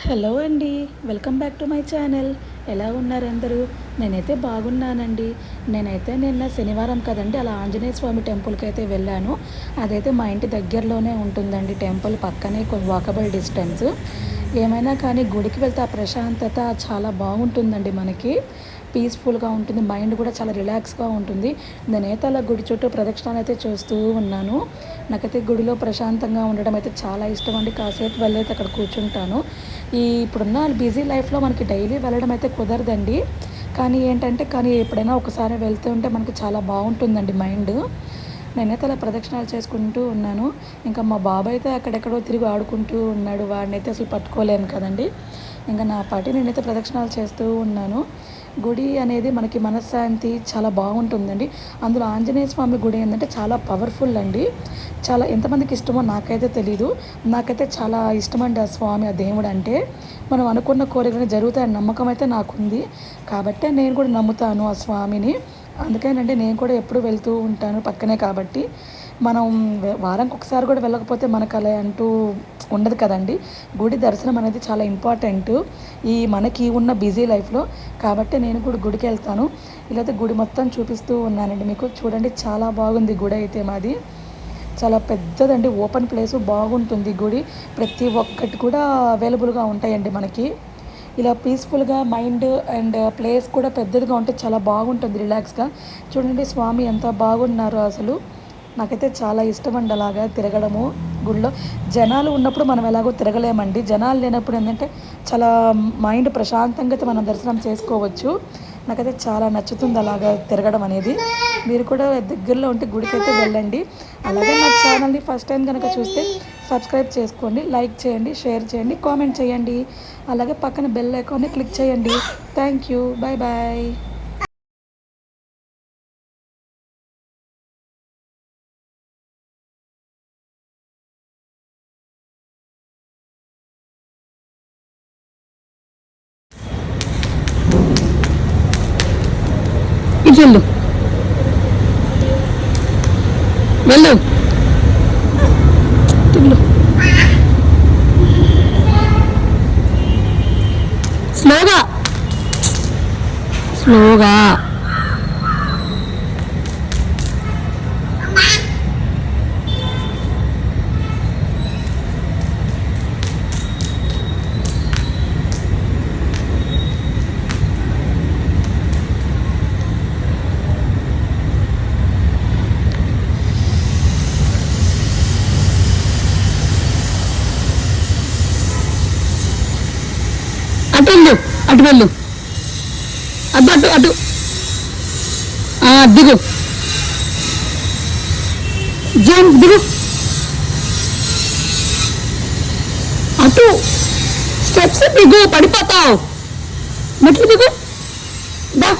Hello అండి, welcome back to my channel. ఎలా ఉన్నారు అందరూ? నేనైతే బాగున్నానండి. నిన్న శనివారం కదండి, అలా ఆంజనేయ స్వామి టెంపుల్కి అయితే వెళ్ళాను. అదైతే మా ఇంటి దగ్గరలోనే ఉంటుందండి టెంపుల్, పక్కనే వాకబుల్ డిస్టెన్స్. ఏమైనా కానీ గుడికి వెళ్తే ఆ ప్రశాంతత చాలా బాగుంటుందండి. మనకి పీస్ఫుల్గా ఉంటుంది, మైండ్ కూడా చాలా రిలాక్స్గా ఉంటుంది. నేనైతే అలా గుడి చుట్టూ ప్రదక్షిణాలు అయితే చూస్తూ ఉన్నాను. నాకైతే గుడిలో ప్రశాంతంగా ఉండడం అయితే చాలా ఇష్టం అండి. కాసేపు వెళ్ళైతే అక్కడ కూర్చుంటాను. ఇప్పుడున్న బిజీ లైఫ్లో మనకి డైలీ వెళ్ళడం అయితే కుదరదండి. కానీ ఎప్పుడైనా ఒకసారి వెళ్తూ ఉంటే మనకి చాలా బాగుంటుందండి మైండ్. నేనైతే అలా ప్రదక్షిణాలు చేసుకుంటూ ఉన్నాను. ఇంకా మా బాబాయ్ అయితే అక్కడెక్కడో తిరిగి ఆడుకుంటూ ఉన్నాడు. వాడినైతే అసలు పట్టుకోలేము కదండి. ఇంకా నా పాటి నేనైతే ప్రదక్షిణాలు చేస్తూ ఉన్నాను. గుడి అనేది మనకి మనశ్శాంతి చాలా బాగుంటుందండి. అందులో ఆంజనేయ స్వామి గుడి ఏంటంటే చాలా పవర్ఫుల్ అండి. చాలా ఎంతమందికి ఇష్టమో నాకైతే తెలీదు. నాకైతే చాలా ఇష్టమండి ఆ స్వామి, ఆ దేవుడు అంటే. మనం అనుకున్న కోరికలు జరుగుతాయని నమ్మకం అయితే నాకుంది. కాబట్టే నేను కూడా నమ్ముతాను ఆ స్వామిని. అందుకేనండి నేను కూడా ఎప్పుడు వెళ్తూ ఉంటాను, పక్కనే కాబట్టి. మనం వారానికి ఒకసారి కూడా వెళ్ళకపోతే మనకు అలా అంటూ ఉండదు కదండి. గుడి దర్శనం అనేది చాలా ఇంపార్టెంట్ మనకి ఉన్న బిజీ లైఫ్లో. కాబట్టి నేను కూడా గుడికి వెళ్తాను. ఇలా గుడి మొత్తం చూపిస్తూ ఉన్నానండి మీకు. చూడండి, చాలా బాగుంది గుడి అయితే మాది. చాలా పెద్దదండి, ఓపెన్ ప్లేసు, బాగుంటుంది గుడి. ప్రతి ఒక్కటి కూడా అవైలబుల్గా ఉంటాయండి మనకి. ఇలా పీస్ఫుల్గా మైండ్ అండ్ ప్లేస్ కూడా పెద్దదిగా ఉంటే చాలా బాగుంటుంది, రిలాక్స్గా. చూడండి స్వామి ఎంత బాగున్నారు అసలు. నాకైతే చాలా ఇష్టం అండి అలాగా తిరగడము గుడిలో. జనాలు ఉన్నప్పుడు మనం ఎలాగో తిరగలేమండి. జనాలు లేనప్పుడు ఏంటంటే చాలా మైండ్ ప్రశాంతంగా అయితే మనం దర్శనం చేసుకోవచ్చు. నాకైతే చాలా నచ్చుతుంది అలాగా తిరగడం అనేది. మీరు కూడా దగ్గరలో ఉంటే గుడికి అయితే వెళ్ళండి. అలాగే నా ఛానల్ని ఫస్ట్ టైం కనుక చూస్తే సబ్స్క్రైబ్ చేసుకోండి, లైక్ చేయండి, షేర్ చేయండి, కామెంట్ చేయండి. అలాగే పక్కన బెల్ ఐకాన్ని క్లిక్ చేయండి. Thank you, bye bye. ఇటు వెళ్ళు, వెళ్ళు, వెళ్ళు. స్లోగా, స్లోగా. అటు వెళ్ళు, అటు వెళ్ళు, అటు అటు అటు. దిగు, దిగు, అటు స్టెప్స్ దిగు, పడిపోతావు. మెట్లు దిగు, దా.